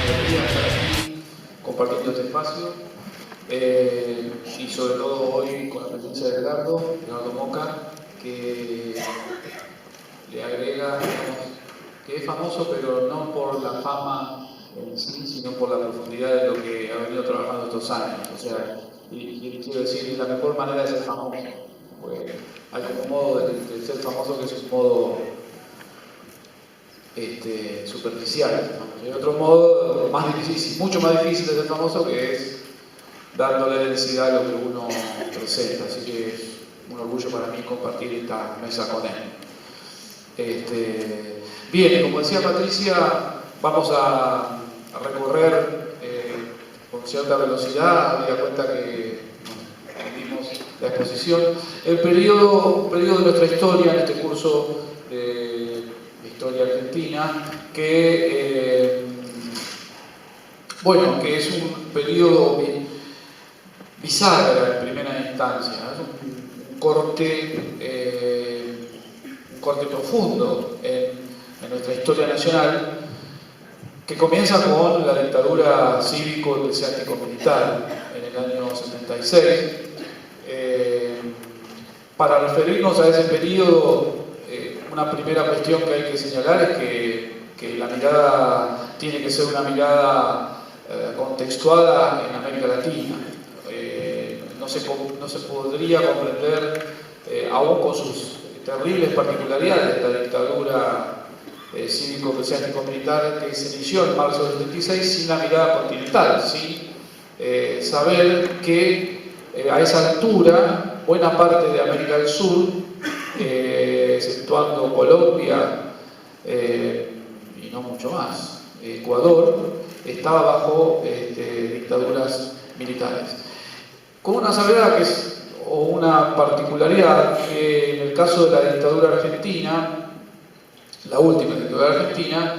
alegría estar aquí compartiendo este espacio y sobre todo hoy con la presencia de Gerardo Moca, que le agrega, digamos, que es famoso, pero no por la fama en sí, sino por la profundidad de lo que ha venido trabajando estos años. O sea, y quiero decir, la mejor manera de ser famoso. Pues hay como un modo de ser famoso que es un modo superficial. ¿No? Hay otro modo más difícil, mucho más difícil de ser famoso, que es dándole densidad a lo que uno presenta. Así que es un orgullo para mí compartir esta mesa con él. Bien, como decía Patricia, vamos a recorrer con cierta velocidad, habida cuenta que vimos la exposición, el periodo de nuestra historia en este curso de historia argentina, que es un periodo bisagra en primera instancia, es un corte profundo en nuestra historia nacional, que comienza con la dictadura cívico-eclesiástico-militar en el año 76. Para referirnos a ese periodo, una primera cuestión que hay que señalar es que la mirada tiene que ser una mirada contextuada en América Latina. No se podría comprender, aún con sus terribles particularidades, la dictadura cívico-eclesiástico-militar que se inició en marzo del 76 sin la mirada continental, sin saber que a esa altura buena parte de América del Sur, exceptuando Colombia y no mucho más, Ecuador, estaba bajo dictaduras militares. Con una salvedad o una particularidad que en el caso de la dictadura argentina, la última dictadura argentina,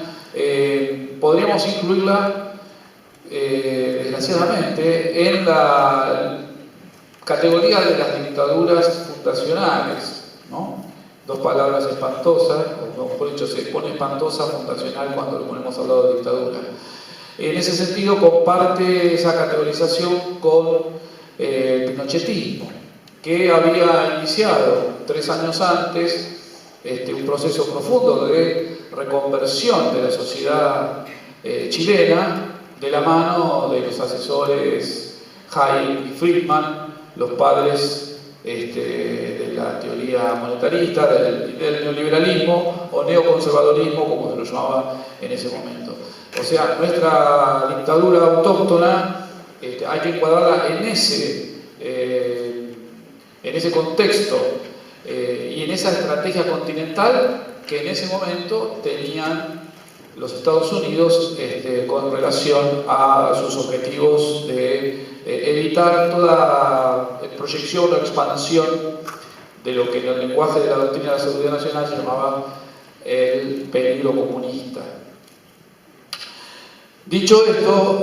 podríamos incluirla, desgraciadamente, en la categoría de las dictaduras fundacionales, ¿no? Dos palabras espantosas, o mejor dicho, se pone espantosa fundacional cuando lo ponemos al lado de dictadura. En ese sentido, comparte esa categorización con el pinochetismo, que había iniciado 3 años antes un proceso profundo de reconversión de la sociedad chilena de la mano de los asesores Hayek y Friedman, los padres de la teoría monetarista, del neoliberalismo o neoconservadorismo, como se lo llamaba en ese momento. O sea, nuestra dictadura autóctona hay que encuadrarla en ese contexto y en esa estrategia continental que en ese momento tenían los Estados Unidos con relación a sus objetivos de evitar toda proyección o expansión de lo que en el lenguaje de la doctrina de la seguridad nacional se llamaba el peligro comunista. Dicho esto,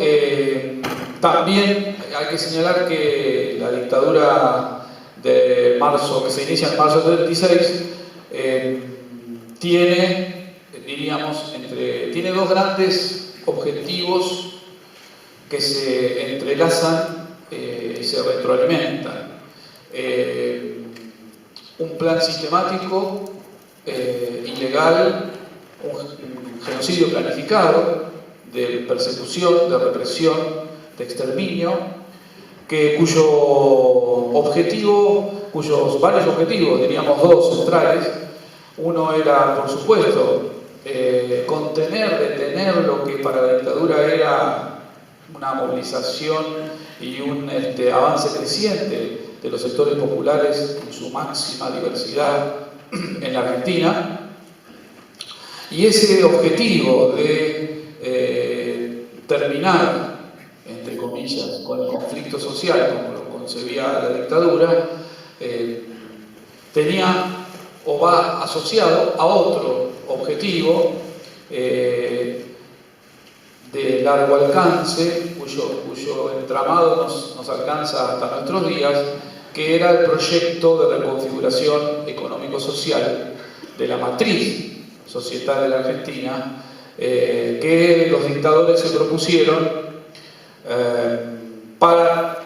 también hay que señalar que la dictadura de marzo, que se inicia en marzo del 36, tiene dos grandes objetivos que se entrelazan y se retroalimentan. Un plan sistemático, ilegal, un genocidio planificado, de persecución, de represión, de exterminio, cuyos varios objetivos, diríamos 2 centrales. Uno era, por supuesto, detener lo que para la dictadura era una movilización y un avance creciente de los sectores populares en su máxima diversidad en la Argentina. Y ese objetivo de terminar, entre comillas, con el conflicto social, como lo concebía la dictadura, tenía o va asociado a otro objetivo de largo alcance, cuyo entramado nos alcanza hasta nuestros días, que era el proyecto de reconfiguración económico-social de la matriz societal de la Argentina, que los dictadores se propusieron para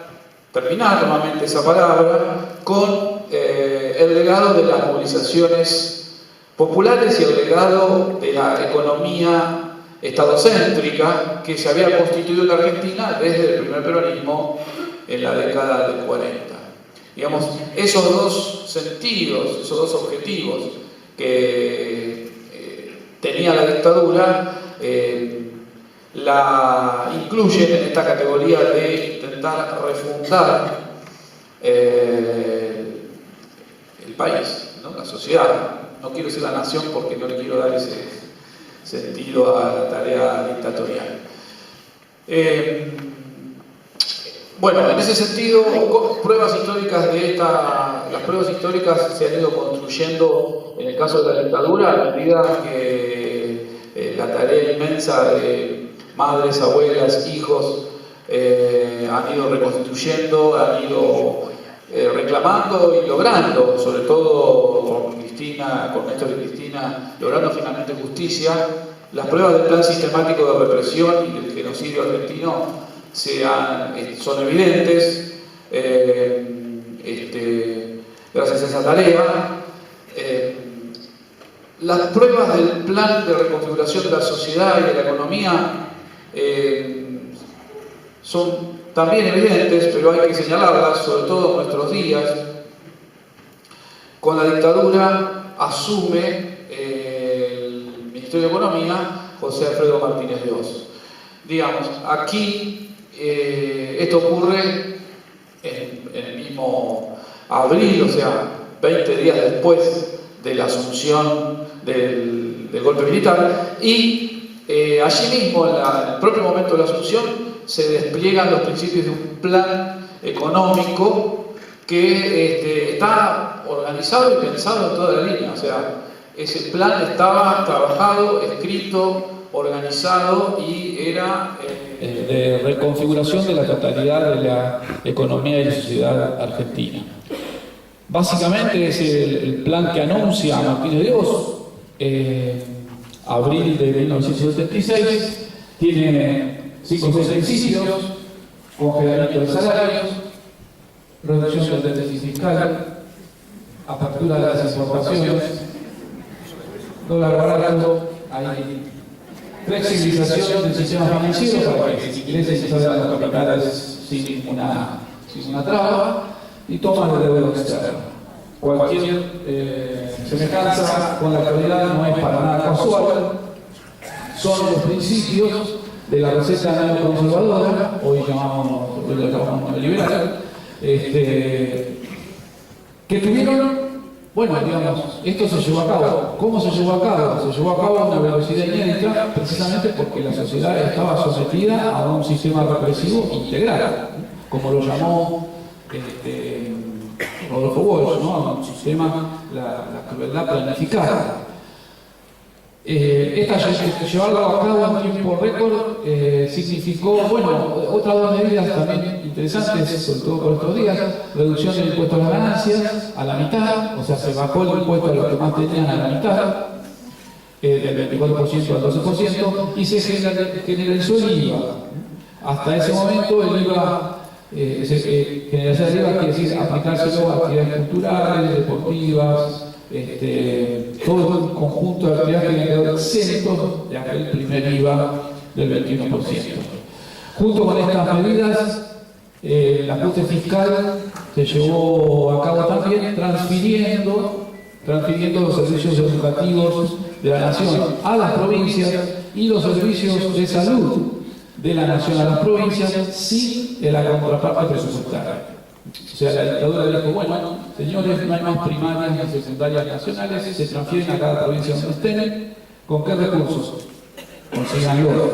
terminar nuevamente esa palabra con el legado de las movilizaciones populares y el legado de la economía estadocéntrica que se había constituido en la Argentina desde el primer peronismo en la década del 40. Digamos, esos dos sentidos, esos dos objetivos que tenía la dictadura, la incluyen en esta categoría de intentar refundar el país, ¿no? La sociedad. No quiero decir la nación porque no le quiero dar ese sentido a la tarea dictatorial. Bueno, en ese sentido, pruebas históricas las pruebas históricas se han ido construyendo en el caso de la dictadura a medida que la tarea inmensa de madres, abuelas, hijos han ido reconstituyendo, han ido reclamando y logrando, sobre todo con Néstor y Cristina, logrando finalmente justicia. Las pruebas del plan sistemático de represión y del genocidio argentino son evidentes, gracias a esa tarea. Las pruebas del plan de reconfiguración de la sociedad y de la economía son también evidentes, pero hay que señalarlas, sobre todo en nuestros días. Con la dictadura asume el Ministerio de Economía José Alfredo Martínez de Oz. Digamos, aquí esto ocurre en el mismo abril, o sea, 20 días después de la asunción del golpe militar, y allí mismo, en el propio momento de la asunción, se despliegan los principios de un plan económico que está organizado y pensado en toda la línea. O sea, ese plan estaba trabajado, escrito, organizado y era de reconfiguración de la totalidad de la economía y la sociedad argentina. Básicamente es el plan que anuncia Martínez de Oz, abril de 1976, tiene 5 o 6 principios: congelamiento de salarios, reducción del déficit fiscal, apertura de las exportaciones, dólar barato, hay flexibilización del sistema financiero para que ingreses y salgan los capitales sin ninguna traba, y toma de deuda externa. Cualquier semejanza con la actualidad no es para nada casual, son los principios de la receta neoconservadora, hoy lo llamamos neoliberal, que tuvieron, bueno, digamos, esto se llevó a cabo. ¿Cómo se llevó a cabo? Se llevó a cabo a una velocidad inédita, precisamente porque la sociedad estaba sometida a un sistema represivo integral, como lo llamó Rodolfo Walsh, ¿no? Un sistema, la crueldad planificada. Llevarlo a cabo en tiempo récord significó, bueno, otras dos medidas también interesantes, sobre todo por estos días: reducción del impuesto a las ganancias a la mitad, o sea, se bajó el impuesto a los que más tenían a la mitad, del 24% al 12%, y se generalizó el IVA. Hasta ese momento el IVA, generalizar el IVA quiere decir aplicárselo a actividades culturales, deportivas, todo un conjunto de actividades que han quedado exentos de aquel primer IVA del 21%. Junto con estas medidas, el ajuste fiscal se llevó a cabo también transfiriendo los servicios educativos de la nación a las provincias y los servicios de salud de la nación a las provincias sin la contraparte presupuestaria. O sea, la dictadura dijo: bueno, señores, no hay más primarias ni secundarias nacionales, se transfieren a cada provincia donde estén. ¿Con qué recursos? Consíganlo.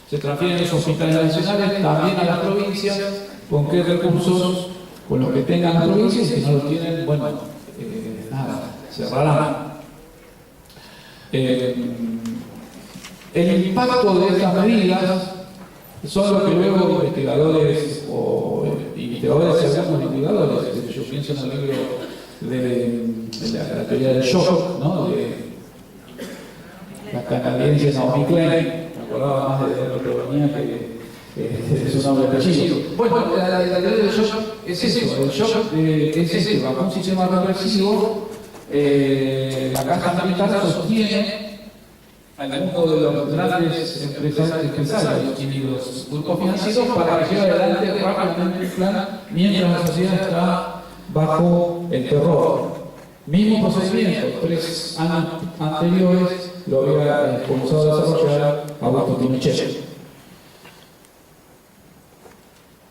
Se transfieren los hospitales nacionales también a las provincias. ¿Con qué recursos? Con los que tengan las provincias, y si no los tienen, bueno, nada, cerrarán. El impacto de estas medidas son lo que luego investigadores y algunos investigadores, yo pienso en el libro de la teoría del shock, ¿no? De la canadiense Naomi Klein, me acordaba más de lo que venía que de su nombre apellido. Bueno, la teoría del shock es eso, el shock es este, bajo un sistema represivo, la caja militar sostiene al mundo de los grandes empresarios y los grupos financieros para que lleve adelante rápidamente el plan mientras la sociedad está bajo el terror. Mismo procedimiento, 3 años anteriores lo había comenzado a desarrollar Augusto Pinochet.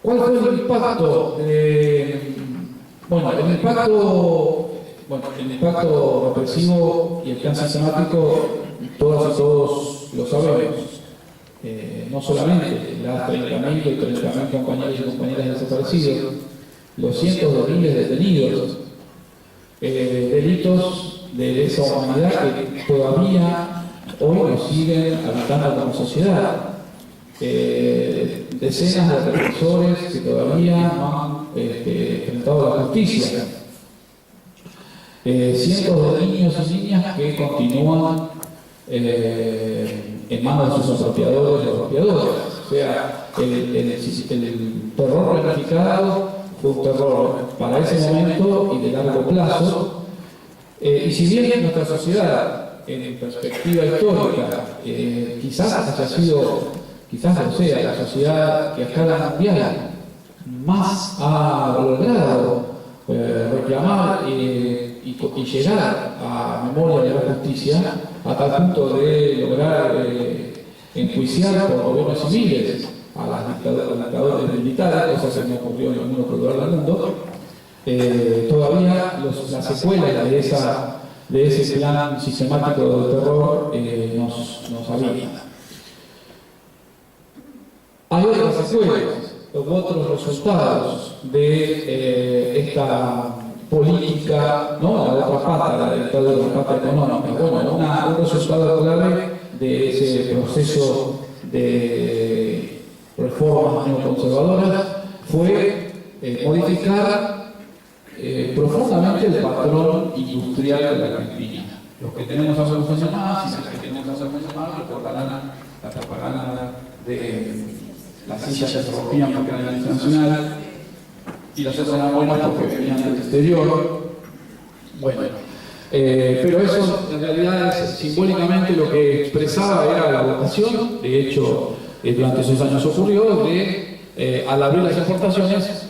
¿Cuál fue el impacto? El impacto represivo y el plan sistemático, todas y todos lo sabemos. No solamente las 30.000 y 30.000 compañeros y compañeras desaparecidos, los cientos de miles de detenidos, delitos de lesa humanidad que todavía hoy nos siguen habitando como sociedad. Decenas de represores que todavía no han enfrentado la justicia. Cientos de niños y niñas que continúan en manos de sus apropiadores y apropiadoras. O sea, el terror planificado fue un terror para ese momento y de largo plazo. Y si bien nuestra sociedad, en perspectiva histórica, quizás haya sido, quizás lo sea, la sociedad que a escala mundial más ha logrado reclamar y llegar a memoria de la justicia, a tal punto de lograr enjuiciar por gobiernos civiles a los dictadores militares, cosa que no ocurrió en ningún otro lugar del mundo. Todavía las secuelas de ese plan sistemático de terror nos habitan. Hay otras secuelas, otros resultados de esta política, ¿no? La otra pata, la dictadura, la pata económica. Bueno, un resultado clave de ese proceso de reformas neoconservadoras fue modificar profundamente el patrón industrial de la Argentina. Los que tenemos hace unos años más y los que tenemos hace unos años más recordarán la propaganda de las sillas se rompían porque eran internacional y las otras eran buenas porque venían del exterior. Bueno, pero eso en realidad simbólicamente lo que expresaba era la vocación, de hecho durante esos años ocurrió, de al abrir las exportaciones,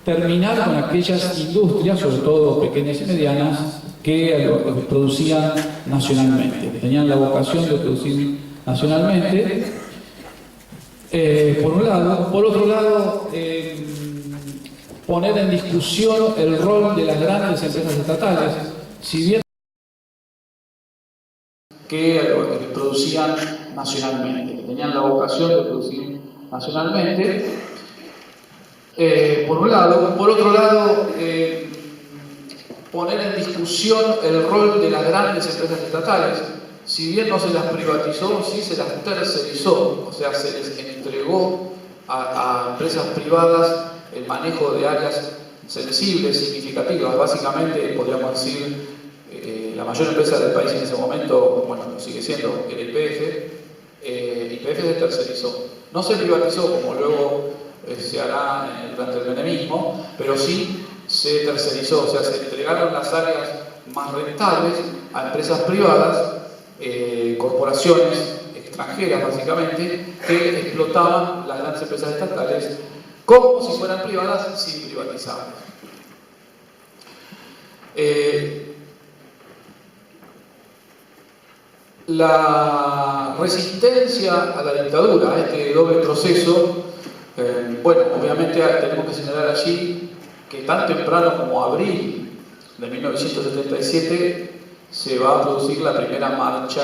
terminar con aquellas industrias, sobre todo pequeñas y medianas, que producían nacionalmente, que tenían la vocación de producir nacionalmente, por un lado. Por otro lado, poner en discusión el rol de las grandes empresas estatales, si bien que producían nacionalmente, que tenían la vocación de producir nacionalmente, por un lado. Por otro lado, poner en discusión el rol de las grandes empresas estatales. Si bien no se las privatizó, sí se las tercerizó, o sea, se les entregó a empresas privadas el manejo de áreas sensibles, significativas. Básicamente, podríamos decir, la mayor empresa del país en ese momento, bueno, sigue siendo el YPF. YPF se tercerizó. No se privatizó como luego se hará durante el menemismo, pero sí se tercerizó, o sea, se entregaron las áreas más rentables a empresas privadas, corporaciones extranjeras básicamente, que explotaban las grandes empresas estatales como si fueran privadas sin privatizar. La resistencia a la dictadura, a este doble proceso, bueno, obviamente tenemos que señalar allí que tan temprano como abril de 1977 se va a producir la primera marcha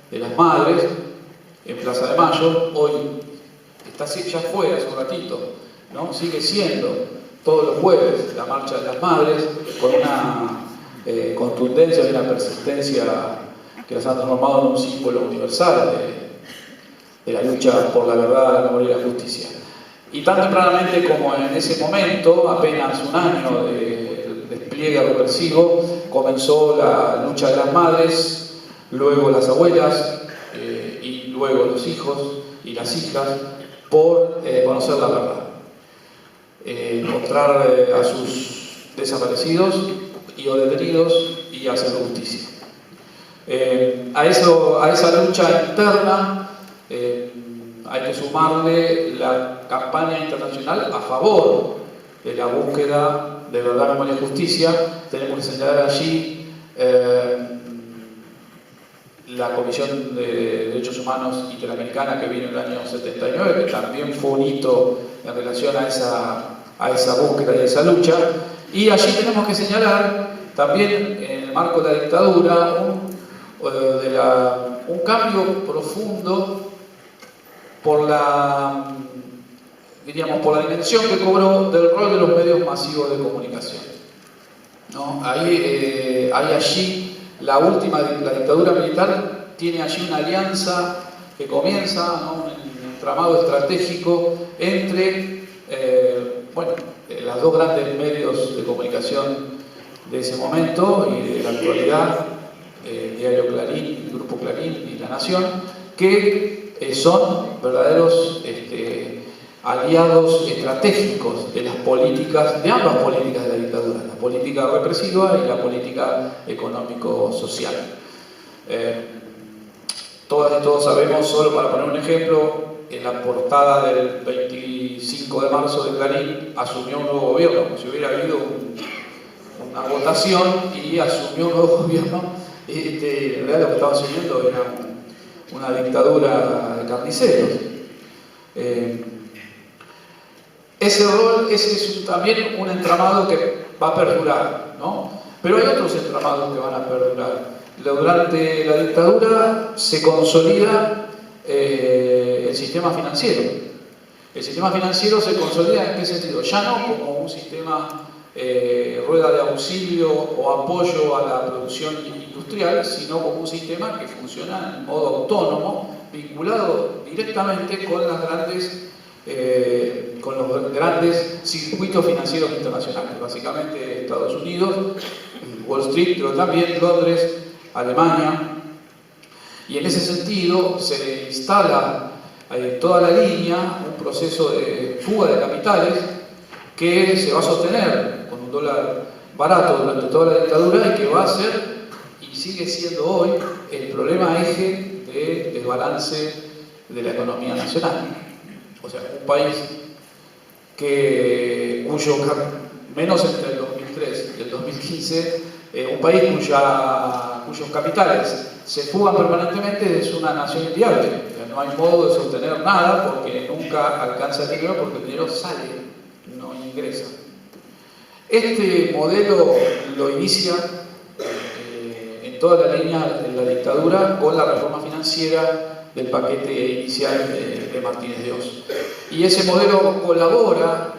de las madres en Plaza de Mayo. Hoy ya fue hace un ratito, ¿no? Sigue siendo todos los jueves la marcha de las madres, con una contundencia y una persistencia que las han transformado en un símbolo universal de la lucha por la verdad, la memoria y la justicia. Y tan tempranamente como en ese momento, apenas un año de despliegue represivo, comenzó la lucha de las madres luego las abuelas y luego los hijos y las hijas por conocer la verdad, encontrar a sus desaparecidos y o detenidos y hacer justicia. A esa lucha interna hay que sumarle la campaña internacional a favor de la búsqueda de verdad, memoria y justicia. Tenemos que señalar allí la Comisión de Derechos Humanos Interamericana que vino en el año 79, que también fue un hito en relación a esa búsqueda y a esa lucha. Y allí tenemos que señalar también, en el marco de la dictadura, un cambio profundo por la dimensión que cobró del rol de los medios masivos de comunicación, ¿no? Allí la dictadura militar tiene allí una alianza que comienza, ¿no? Un entramado estratégico entre las dos grandes medios de comunicación de ese momento y de la actualidad, Diario Clarín, el Grupo Clarín y La Nación, que son verdaderos aliados estratégicos de las políticas, de ambas políticas de la dictadura, la política represiva y la política económico-social. Todas y todos sabemos, solo para poner un ejemplo, en la portada del 25 de marzo de Clarín asumió un nuevo gobierno, como si hubiera habido una votación y asumió un nuevo gobierno. En realidad lo que estaba asumiendo era una dictadura de carniceros. Ese rol es también un entramado que va a perdurar, ¿no? Pero hay otros entramados que van a perdurar. Durante la dictadura se consolida el sistema financiero. El sistema financiero se consolida ¿en qué sentido? Ya no como un sistema rueda de auxilio o apoyo a la producción industrial, sino como un sistema que funciona en modo autónomo, vinculado directamente con los grandes circuitos financieros internacionales, básicamente Estados Unidos, Wall Street, pero también Londres, Alemania. Y en ese sentido se instala toda la línea, un proceso de fuga de capitales que se va a sostener con un dólar barato durante toda la dictadura y que va a ser, y sigue siendo hoy, el problema eje de desbalance de la economía nacional. O sea, un país menos entre el 2003 y el 2015, un país cuyos capitales se fugan permanentemente es una nación inviable. No hay modo de sostener nada porque nunca alcanza el dinero, porque el dinero sale, no ingresa. Este modelo lo inicia en toda la línea de la dictadura con la reforma financiera del paquete inicial de Martínez de Oz. Y ese modelo colabora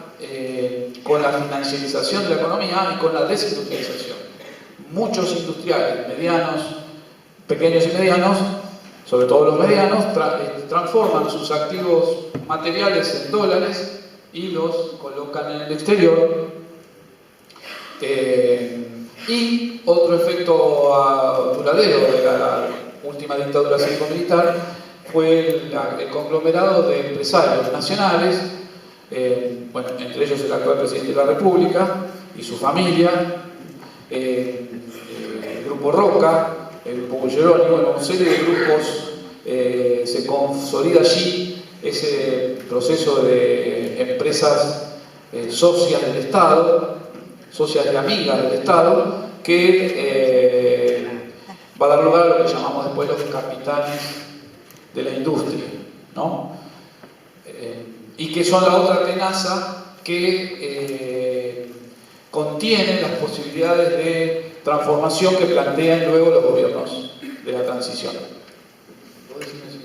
con la financiarización de la economía y con la desindustrialización. Muchos industriales medianos, pequeños y medianos, sobre todo los medianos, transforman sus activos materiales en dólares y los colocan en el exterior. Y otro efecto duradero de la última dictadura cívico-militar fue el conglomerado de empresarios nacionales, entre ellos el actual presidente de la República y su familia, el Grupo Roca, el Grupo Bulgeroni, una serie de grupos. Se consolida allí ese proceso de empresas socias del Estado, socias y amigas del Estado, que va a dar lugar a lo que llamamos después los capitanes de la industria, ¿no? Y que son la otra tenaza que contiene las posibilidades de transformación que plantean luego los gobiernos de la transición. ¿Puedo decirme así?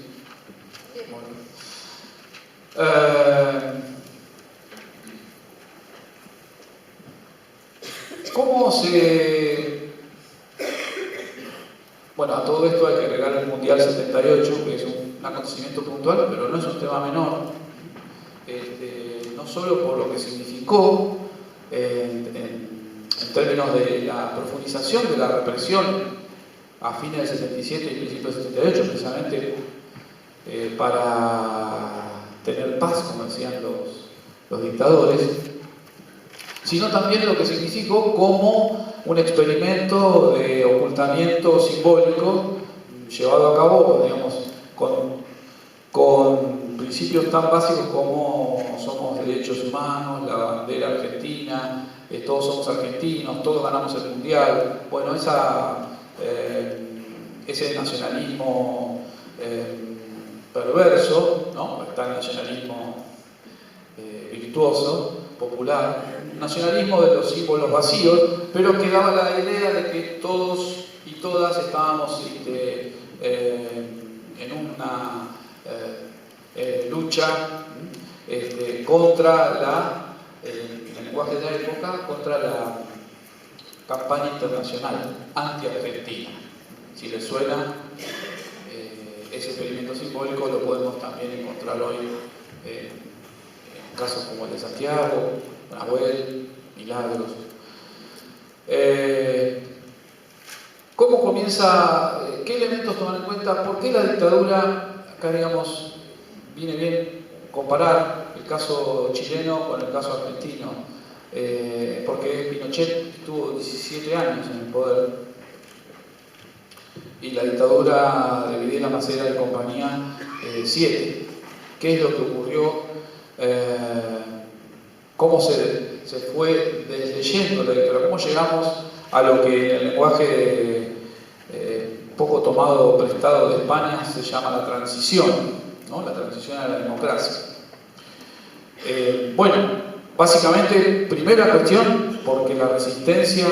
¿Cómo se...? Bueno, a todo esto hay que agregar el Mundial 78, que es un acontecimiento puntual, pero no es un tema menor. No solo por lo que significó en términos de la profundización de la represión a fines del 77 y principios del 78, precisamente para tener paz, como decían los dictadores, sino también lo que significó como un experimento de ocultamiento simbólico llevado a cabo, digamos, con principios tan básicos como somos derechos humanos, la bandera argentina, todos somos argentinos, todos ganamos el mundial. Bueno, ese nacionalismo perverso, ¿no? Está el nacionalismo virtuoso, popular, un nacionalismo de los símbolos vacíos, pero que daba la idea de que todos y todas estábamos en una lucha contra en el lenguaje de la época, contra la campaña internacional anti-argentina. Si les suena ese experimento simbólico, lo podemos también encontrar hoy en casos como el de Santiago, Nahuel, Milagros. ¿Cómo comienza? ¿Qué elementos tomar en cuenta? ¿Por qué la dictadura? Acá, digamos, viene bien comparar el caso chileno con el caso argentino, porque Pinochet estuvo 17 años en el poder y la dictadura de Videla, Macera y compañía 7. ¿Qué es lo que ocurrió? ¿Cómo se fue desleyendo la dictadura? ¿Cómo llegamos a lo que en el lenguaje poco tomado, prestado de España, se llama la transición, ¿no? La transición a la democracia? Bueno, básicamente, primera cuestión, porque la resistencia,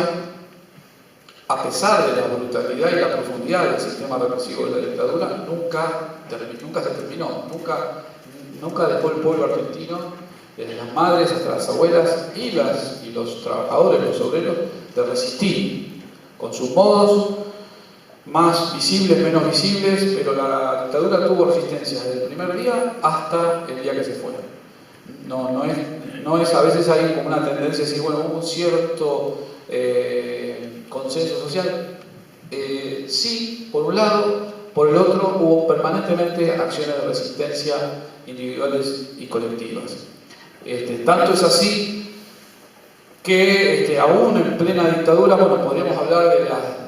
a pesar de la brutalidad y la profundidad del sistema represivo de la dictadura, nunca se terminó, nunca dejó el pueblo argentino, desde las madres hasta las abuelas y los trabajadores, los obreros, de resistir, con sus modos más visibles, menos visibles, pero la dictadura tuvo resistencia desde el primer día hasta el día que se fue. No es a veces hay como una tendencia a decir, bueno, hubo un cierto consenso social. Sí, por un lado, por el otro hubo permanentemente acciones de resistencia individuales y colectivas. Tanto es así que aún en plena dictadura, bueno, podríamos hablar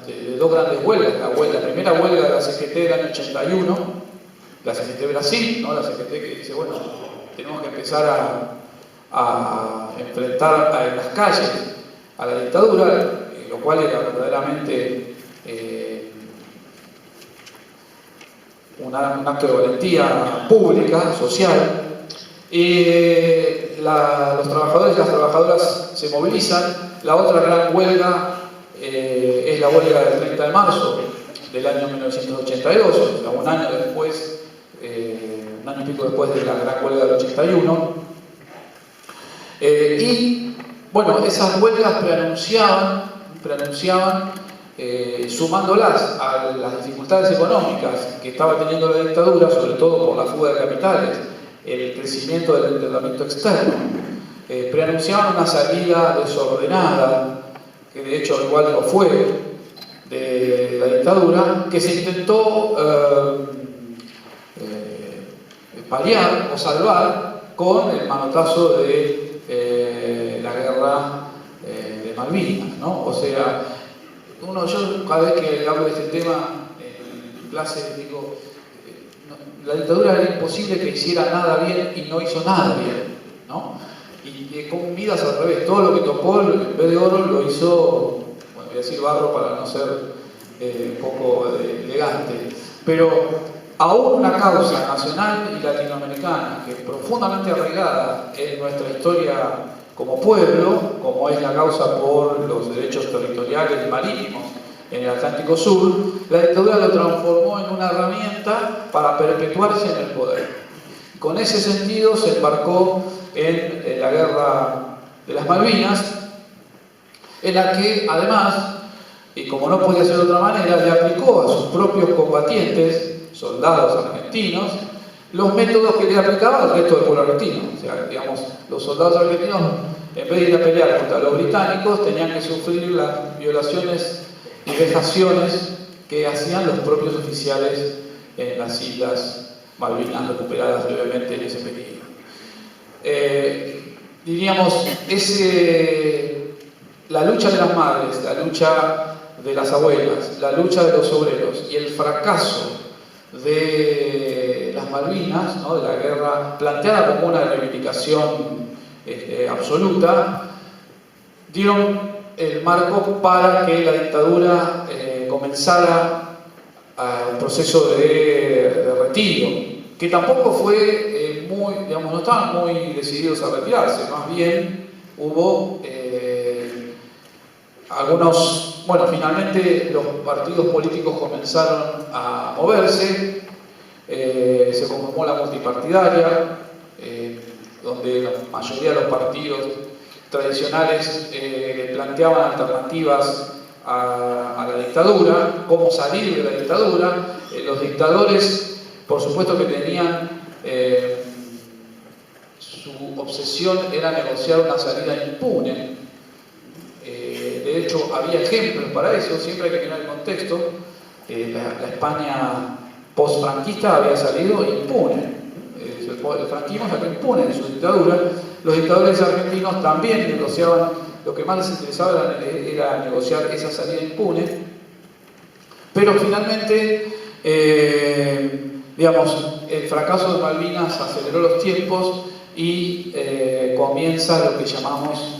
de dos grandes huelgas. La primera huelga de la CGT del año 81, la CGT Brasil, ¿no? La CGT que dice, bueno, tenemos que empezar a enfrentar en las calles a la dictadura, lo cual era verdaderamente un acto de valentía pública, social. Los trabajadores y las trabajadoras se movilizan. La otra gran huelga es la huelga del 30 de marzo del año 1982, o sea, un año y pico después de la gran huelga del 81. Y bueno, esas huelgas preanunciaban sumándolas a las dificultades económicas que estaba teniendo la dictadura, sobre todo por la fuga de capitales, el crecimiento del endeudamiento externo, preanunciaban una salida desordenada, que de hecho igual lo fue, de la dictadura, que se intentó paliar o salvar con el manotazo de la guerra de Malvinas, ¿no? O sea, yo cada vez que hablo de este tema en clase digo, la dictadura era imposible que hiciera nada bien y no hizo nada bien, ¿no? Y con Midas al revés, todo lo que tocó en vez de oro lo hizo, bueno, voy a decir barro para no ser un poco elegante, pero aún una causa nacional y latinoamericana que es profundamente arraigada en nuestra historia como pueblo, como es la causa por los derechos territoriales y marítimos en el Atlántico Sur, la dictadura lo transformó en una herramienta para perpetuarse en el poder. Con ese sentido se embarcó en la guerra de las Malvinas, en la que además, y como no podía ser de otra manera, le aplicó a sus propios combatientes, soldados argentinos, los métodos que le aplicaba al resto del pueblo argentino. O sea, digamos, los soldados argentinos, en vez de ir a pelear contra los británicos, tenían que sufrir las violaciones y vejaciones que hacían los propios oficiales en las Islas Malvinas, recuperadas brevemente en ese periodo. Diríamos, la lucha de las madres, la lucha de las abuelas, la lucha de los obreros y el fracaso de las Malvinas, ¿no?, de la guerra planteada como una reivindicación absoluta, dieron el marco para que la dictadura comenzara un proceso de retiro, que tampoco fue no estaban muy decididos a retirarse, más bien hubo finalmente los partidos políticos comenzaron a moverse, se conformó la multipartidaria, donde la mayoría de los partidos tradicionales planteaban alternativas a la dictadura, cómo salir de la dictadura. Los dictadores, por supuesto que tenían, su obsesión era negociar una salida impune. De hecho, había ejemplos para eso, siempre hay que mirar el contexto. La España post-franquista había salido impune. El franquismo salió impune de su dictadura. Los dictadores argentinos también negociaban, lo que más les interesaba era negociar esa salida impune, pero finalmente, el fracaso de Malvinas aceleró los tiempos y comienza lo que llamamos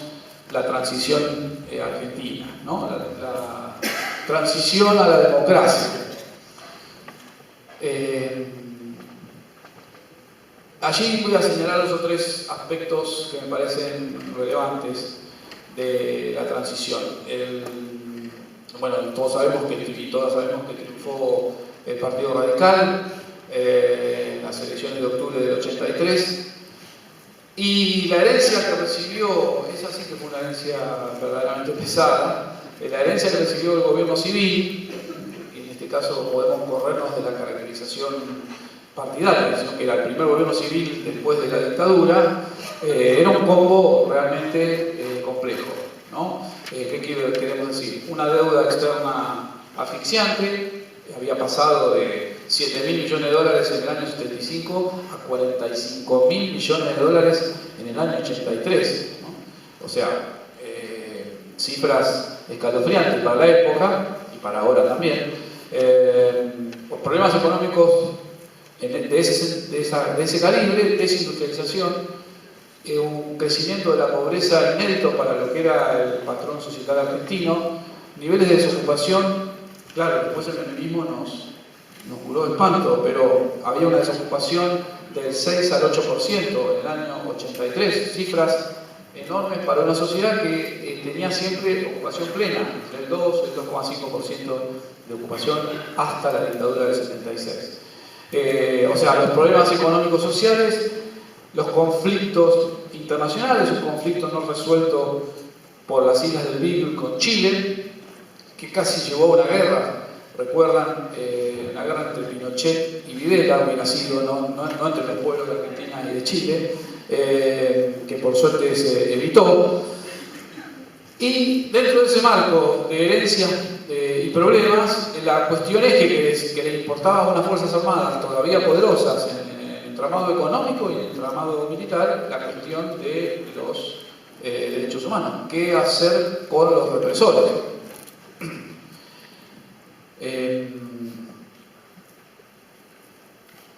la transición argentina, ¿no? La transición a la democracia. Allí voy a señalar 2 o 3 aspectos que me parecen relevantes de la transición. Todos sabemos que triunfó el Partido Radical en las elecciones de octubre del 83, y la herencia que recibió, esa sí que fue una herencia verdaderamente pesada, la herencia que recibió el gobierno civil, y en este caso podemos corrernos de la caracterización partidaria, sino que era el primer gobierno civil después de la dictadura, era un combo realmente complejo, ¿no? ¿Qué queremos decir? Una deuda externa asfixiante, había pasado de 7.000 millones de dólares en el año 75 a 45.000 millones de dólares en el año 83, ¿no? O sea, cifras escalofriantes para la época y para ahora también. Los problemas económicos de ese calibre, desindustrialización, un crecimiento de la pobreza inédito para lo que era el patrón societal argentino, niveles de desocupación. Claro, después el menemismo nos curó de espanto, pero había una desocupación del 6 al 8% en el año 83, cifras enormes para una sociedad que tenía siempre ocupación plena, entre el 2 y el 2,5% de ocupación hasta la dictadura del 76. O sea, los problemas económicos sociales, los conflictos internacionales, un conflicto no resuelto por las Islas del Beagle con Chile, que casi llevó a una guerra. Recuerdan una guerra entre Pinochet y Videla, hubiera sido no entre los pueblos de Argentina y de Chile, que por suerte se evitó. Y dentro de ese marco de herencias y problemas, la cuestión es que le importaban unas fuerzas armadas todavía poderosas en el entramado económico y en el entramado militar, la cuestión de los derechos humanos. ¿Qué hacer con los represores?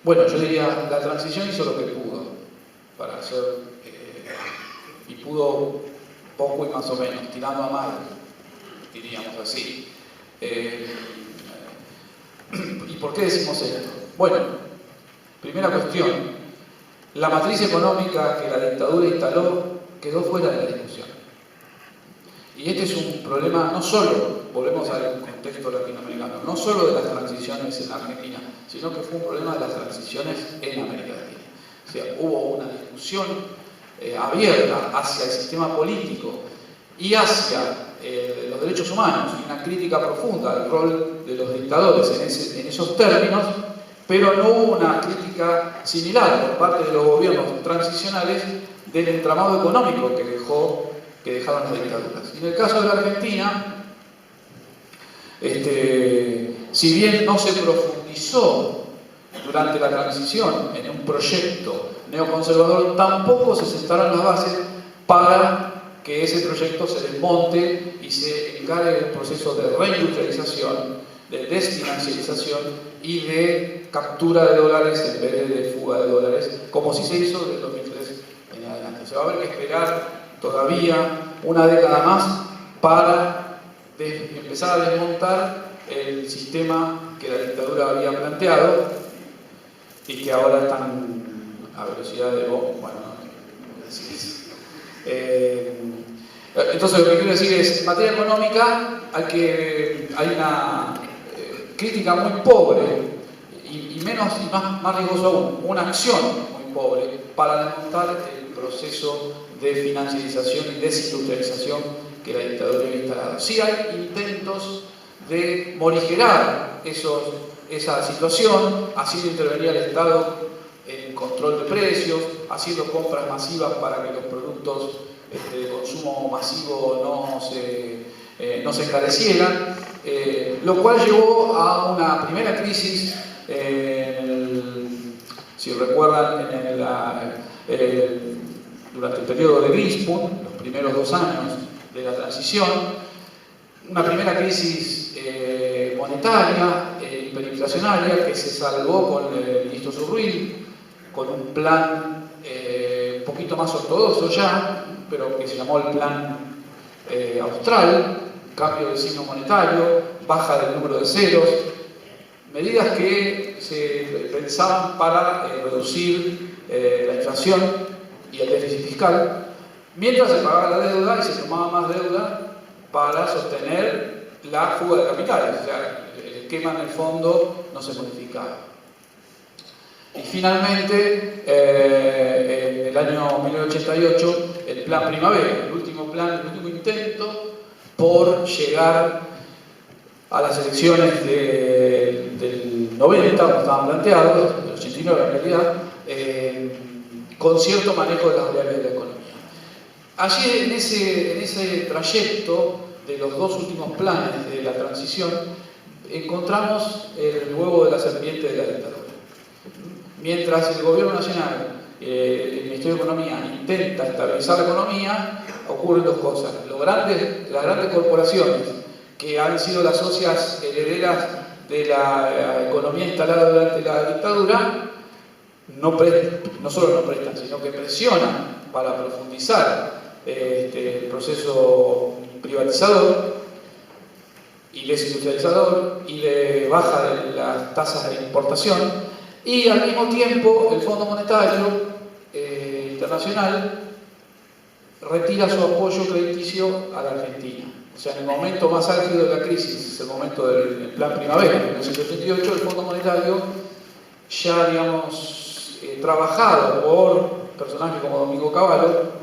Yo diría, la transición hizo lo que pudo para hacer, y pudo poco y más o menos, tirando a mal, diríamos así. ¿Y por qué decimos esto? Bueno, primera cuestión, la matriz económica que la dictadura instaló quedó fuera de la discusión. Y este es un problema no solo, volvemos al contexto latinoamericano, no solo de las transiciones en Argentina, sino que fue un problema de las transiciones en América Latina. O sea, hubo una discusión abierta hacia el sistema político y hacia los derechos humanos, y una crítica profunda del rol de los dictadores en esos términos, pero no hubo una crítica similar por parte de los gobiernos transicionales del entramado económico que dejaron las dictaduras. Y en el caso de la Argentina, si bien no se profundizó durante la transición en un proyecto neoconservador, tampoco se sentaron las bases para que ese proyecto se desmonte y se encare un proceso de reindustrialización, de desfinanciarización y de captura de dólares en vez de fuga de dólares, como sí se hizo desde 2003 en adelante. Se va a haber que esperar todavía una década más para empezar a desmontar el sistema que la dictadura había planteado y que ahora están a velocidad de bomba. Entonces lo que quiero decir es, en materia económica hay una crítica muy pobre y más riesgoso aún, una acción muy pobre para desmontar el proceso de financiarización y desindustrialización que la dictadura había instalado. Sí hay intentos de morigerar esa situación, haciendo intervenir al Estado en control de precios, haciendo compras masivas para que los productos de consumo masivo no se encarecieran, lo cual llevó a una primera crisis, si recuerdan, durante el periodo de Greenspan, los primeros 2 años de la transición, una primera crisis monetaria, hiperinflacionaria, que se salvó con el ministro Surruil, con un plan un poquito más ortodoxo ya, pero que se llamó el plan austral, cambio de signo monetario, baja del número de ceros, medidas que se pensaban para reducir la inflación y el déficit fiscal, mientras se pagaba la deuda y se tomaba más deuda para sostener la fuga de capitales, o sea, el esquema en el fondo no se modificaba. Y finalmente, en el año 1988, el Plan Primavera, el último intento por llegar a las elecciones del 90, como estaban planteados, del 89 en realidad, con cierto manejo de las variables de la economía. Allí, en ese trayecto de los 2 últimos planes de la transición, encontramos el huevo de la serpiente de la dictadura. Mientras el Gobierno Nacional, el Ministerio de Economía, intenta estabilizar la economía, ocurren 2 cosas. Las grandes corporaciones, que han sido las socias herederas de la economía instalada durante la dictadura, no solo no prestan, sino que presionan para profundizar el proceso privatizador y desindustrializador y de baja de las tasas de importación. Y al mismo tiempo el Fondo Monetario Internacional retira su apoyo crediticio a la Argentina. O sea, en el momento más álgido de la crisis, el momento del Plan Primavera, en 1988, el Fondo Monetario, ya digamos, trabajado por personajes como Domingo Cavallo,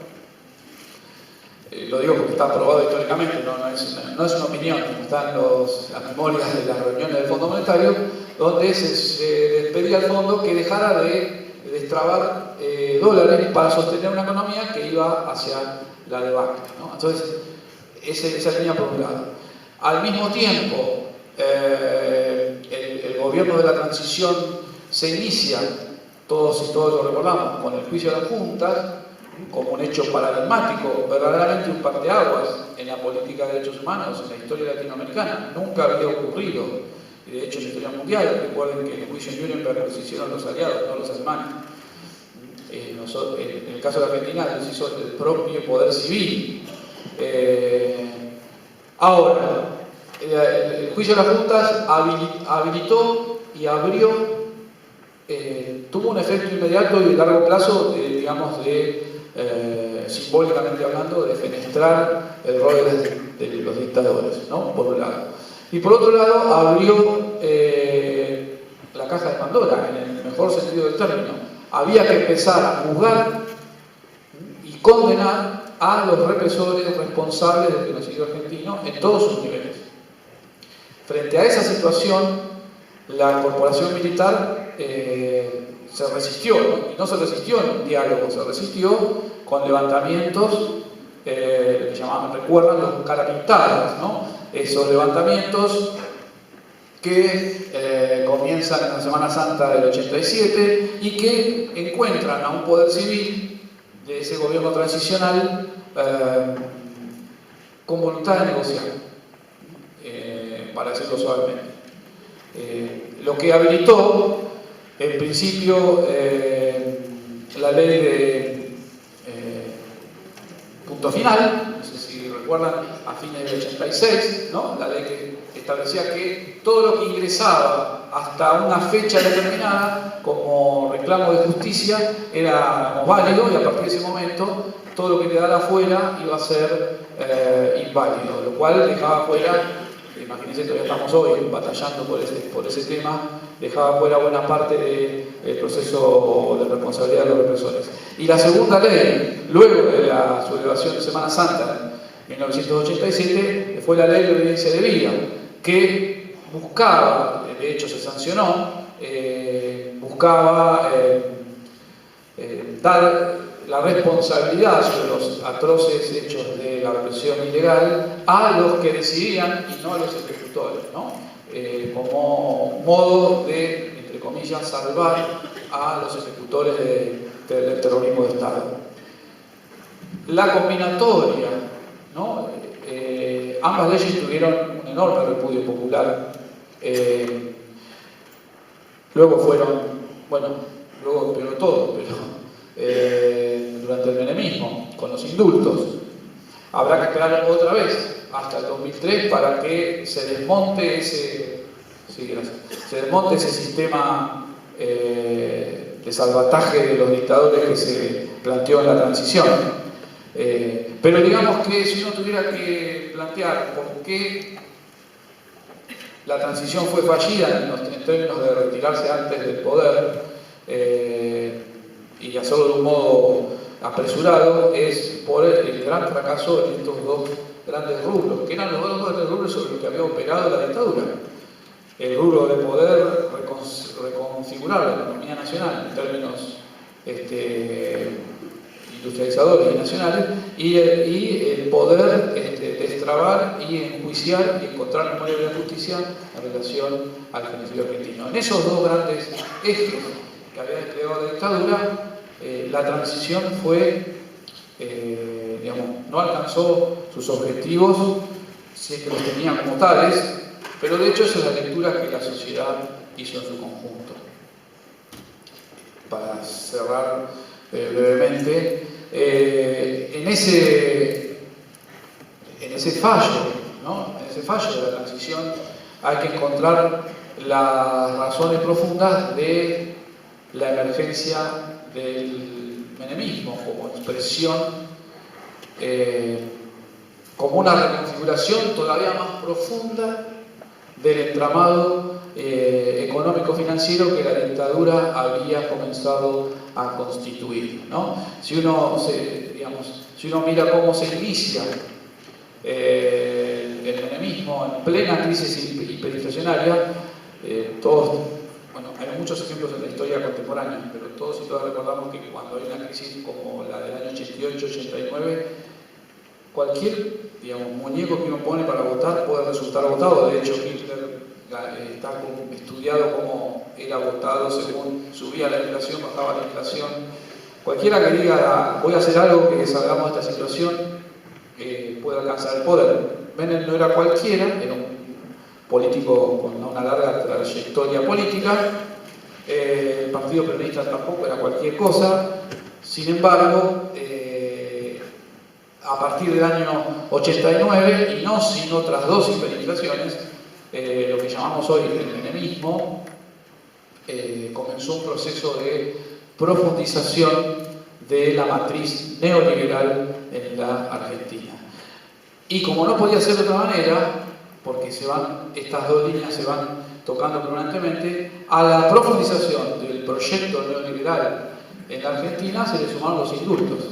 lo digo porque está aprobado históricamente, no es una opinión, están las memorias de las reuniones del Fondo Monetario, donde se despedía al fondo que dejara de destrabar dólares para sostener una economía que iba hacia la debacle, ¿no? Entonces, esa línea por un lado. Al mismo tiempo, el gobierno de la transición se inicia, todos lo recordamos, con el juicio de las juntas, como un hecho paradigmático, verdaderamente un parteaguas en la política de derechos humanos, en la historia latinoamericana. Nunca había ocurrido, y de hecho en la historia mundial. Recuerden que en el juicio en Nuremberg los hicieron los aliados, no los alemanes. En el caso de Argentina los hizo el propio poder civil. Ahora, el juicio de las juntas habilitó y abrió, tuvo un efecto inmediato y de largo plazo, digamos, simbólicamente hablando, de fenestrar el rol de los dictadores, ¿no? Por un lado. Y por otro lado, abrió la caja de Pandora, en el mejor sentido del término. Había que empezar a juzgar y condenar a los represores responsables del genocidio argentino en todos sus niveles. Frente a esa situación, la corporación militar se resistió, ¿no? Y no se resistió en un diálogo, se resistió con levantamientos que llamaban, recuerdan, los carapintadas, ¿no? Esos levantamientos que comienzan en la Semana Santa del 87 y que encuentran a un poder civil de ese gobierno transicional con voluntad de negociar, para decirlo suavemente. Lo que habilitó, en principio, la ley de punto final, no sé si recuerdan, a fines del 86, ¿no? La ley que establecía que todo lo que ingresaba hasta una fecha determinada como reclamo de justicia era válido, y a partir de ese momento todo lo que quedara afuera iba a ser inválido, lo cual dejaba fuera, imagínense, todavía estamos hoy batallando por ese tema, dejaba fuera buena parte del proceso de responsabilidad de los represores. Y la segunda ley, luego de la sublevación de Semana Santa en 1987, fue la ley de obediencia debida, que buscaba, de hecho se sancionó, buscaba dar la responsabilidad sobre los atroces hechos de la represión ilegal a los que decidían y no a los ejecutores, ¿no? Como modo de, entre comillas, salvar a los ejecutores del terrorismo de Estado. La combinatoria, ¿no? Ambas leyes tuvieron un enorme repudio popular. Luego fueron, bueno, luego pero todo, durante el menemismo, con los indultos. Habrá que esperar otra vez hasta el 2003 para que se desmonte ese sistema de salvataje de los dictadores que se planteó en la transición. Pero digamos que si uno tuviera que plantear por qué la transición fue fallida en términos de retirarse antes del poder, y hacerlo de un modo apresurado, es por el gran fracaso en estos dos grandes rubros, que eran los dos grandes rubros sobre los que había operado la dictadura. El rubro de poder reconfigurar la economía nacional en términos industrializadores y nacionales, y el poder destrabar y enjuiciar y encontrar memoria de la justicia en relación al genocidio argentino. En esos dos grandes ejes que había desplegado la dictadura, la transición fue, no alcanzó sus objetivos, si es que los tenía como tales, pero de hecho esa es la lectura que la sociedad hizo en su conjunto. Para cerrar brevemente, en ese fallo, ¿no? En ese fallo de la transición hay que encontrar las razones profundas de la emergencia del menemismo como expresión, como una reconfiguración todavía más profunda del entramado económico-financiero que la dictadura había comenzado a constituir, ¿no? Si uno mira cómo se inicia el menemismo en plena crisis hiperinflacionaria, hay muchos ejemplos en la historia contemporánea, pero todos y todas recordamos que cuando hay una crisis como la del año 88-89, cualquier muñeco que uno pone para votar puede resultar votado. De hecho, Hitler está estudiado cómo era votado según subía la inflación, bajaba la inflación. Cualquiera que diga voy a hacer algo que salgamos de esta situación puede alcanzar el poder. Menem no era cualquiera, era un político con una larga trayectoria política. El Partido Peronista tampoco era cualquier cosa. Sin embargo, a partir del año 89, y no sin otras dos hiperinflaciones, lo que llamamos hoy el menemismo, comenzó un proceso de profundización de la matriz neoliberal en la Argentina. Y como no podía ser de otra manera, porque estas dos líneas se van tocando permanentemente, a la profundización del proyecto neoliberal en la Argentina se le sumaron los indultos.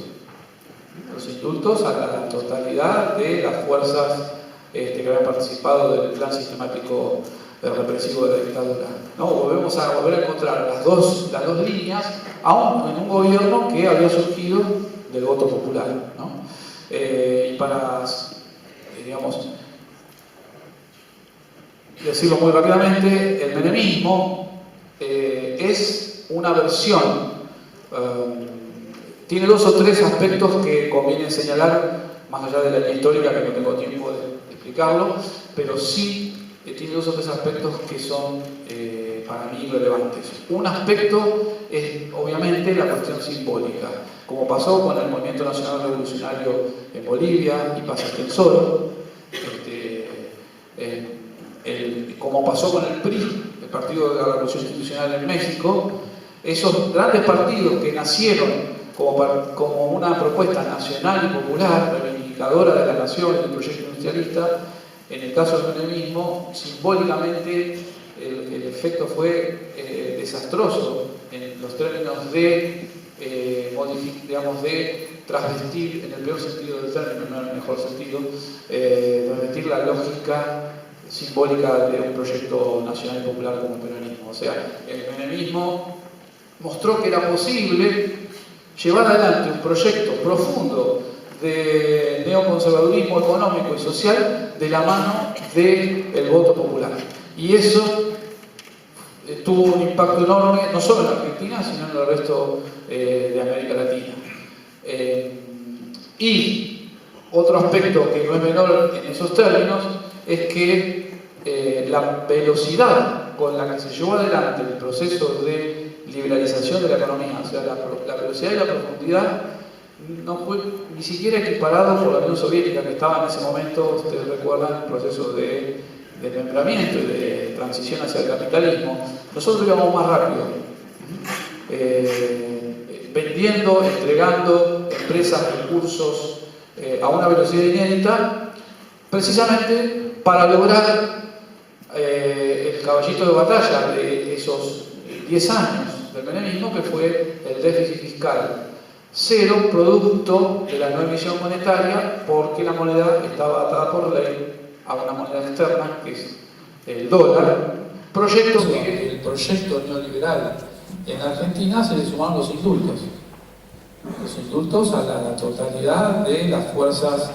Los indultos a la totalidad de las fuerzas que habían participado del plan sistemático represivo de la dictadura, ¿no? Volver a encontrar las dos líneas, aún en un gobierno que había surgido del voto popular, ¿no? Y para, decirlo muy rápidamente, el menemismo es una versión, tiene dos o tres aspectos que conviene señalar, más allá de la línea histórica, que no tengo tiempo de explicarlo, pero sí tiene dos o tres aspectos que son para mí relevantes. Un aspecto es obviamente la cuestión simbólica, como pasó con el Movimiento Nacional Revolucionario en Bolivia y pasa aquí en Soro, como pasó con el PRI, el Partido de la Revolución Institucional en México. Esos grandes partidos que nacieron como una propuesta nacional y popular, reivindicadora de la nación y del proyecto industrialista, en el caso del menemismo, simbólicamente el efecto fue desastroso en los términos de transvestir, en el peor sentido del término, no en el mejor sentido, transvestir la lógica simbólica de un proyecto nacional y popular como el peronismo. O sea, el menemismo mostró que era posible llevar adelante un proyecto profundo de neoconservadurismo económico y social de la mano del voto popular. Y eso tuvo un impacto enorme, no solo en Argentina, sino en el resto de América Latina. Y otro aspecto que no es menor en esos términos es que la velocidad con la que se llevó adelante el proceso de liberalización de la economía, o sea, la velocidad y la profundidad, no fue ni siquiera equiparado por la Unión Soviética, que estaba en ese momento, ustedes recuerdan, el proceso de desmembramiento y de transición hacia el capitalismo. Nosotros íbamos más rápido, vendiendo, entregando empresas, recursos a una velocidad inédita, precisamente para lograr el caballito de batalla de esos 10 años del menemismo, que fue el déficit fiscal cero, producto de la no emisión monetaria, porque la moneda estaba atada por ley a una moneda externa, que es el dólar. El proyecto neoliberal en Argentina se le sumaron los indultos a la totalidad de las fuerzas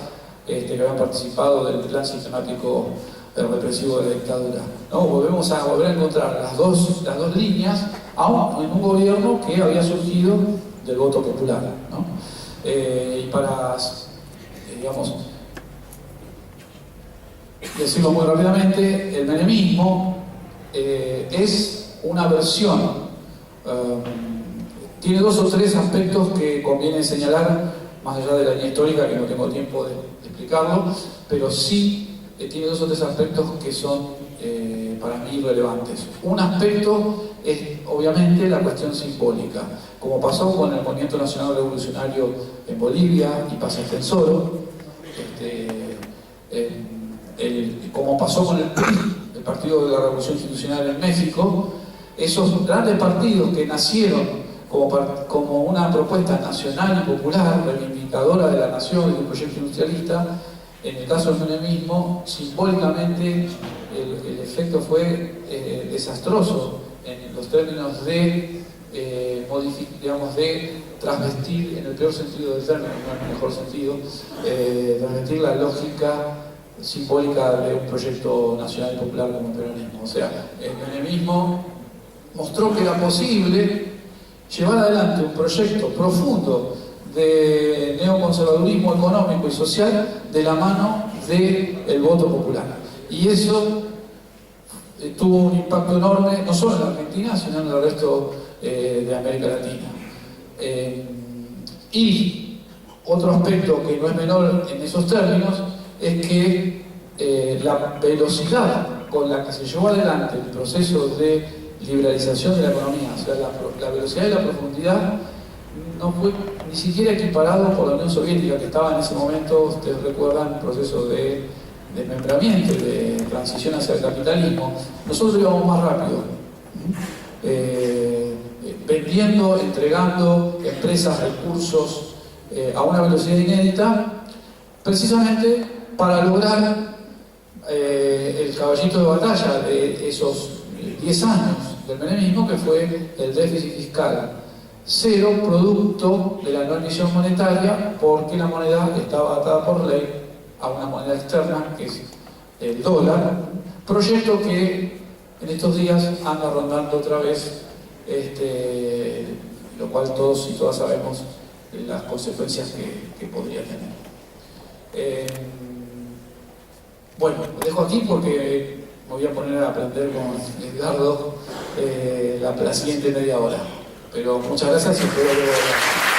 que habían participado del plan sistemático represivo de la dictadura. ¿No? Volver a encontrar las dos líneas, aún en un gobierno que había surgido del voto popular. ¿No? Y para, decirlo muy rápidamente, el menemismo es una versión, tiene dos o tres aspectos que conviene señalar, más allá de la línea histórica, que no tengo tiempo de explicarlo, pero sí tiene dos o tres aspectos que son para mí relevantes. Un aspecto es obviamente la cuestión simbólica, como pasó con el Movimiento Nacional Revolucionario en Bolivia y pasa aquí en Soro, como pasó con el PRI, el Partido de la Revolución Institucional en México. Esos grandes partidos que nacieron como una propuesta nacional y popular, reivindicadora de la nación y del proyecto industrialista, en el caso del menemismo, simbólicamente el efecto fue desastroso en los términos de transvestir, en el peor sentido del término, no en el mejor sentido, transvestir la lógica simbólica de un proyecto nacional y popular como el peronismo. O sea, el menemismo mostró que era posible llevar adelante un proyecto profundo de neoconservadurismo económico y social de la mano del voto popular. Y eso tuvo un impacto enorme, no solo en Argentina, sino en el resto de América Latina. Y otro aspecto que no es menor en esos términos es que la velocidad con la que se llevó adelante el proceso de liberalización de la economía, o sea, la velocidad y la profundidad, no fue ni siquiera equiparado por la Unión Soviética, que estaba en ese momento, ustedes recuerdan, el proceso de desmembramiento y de transición hacia el capitalismo. Nosotros íbamos más rápido, vendiendo, entregando empresas, recursos a una velocidad inédita, precisamente para lograr el caballito de batalla de esos 10 años del menemismo, que fue el déficit fiscal cero, producto de la no emisión monetaria, porque la moneda estaba atada por ley a una moneda externa, que es el dólar. proyecto que en estos días anda rondando otra vez, lo cual todos y todas sabemos las consecuencias que podría tener. Bueno, lo dejo aquí porque me voy a poner a aprender con Edgardo la siguiente media hora. Pero muchas gracias y espero que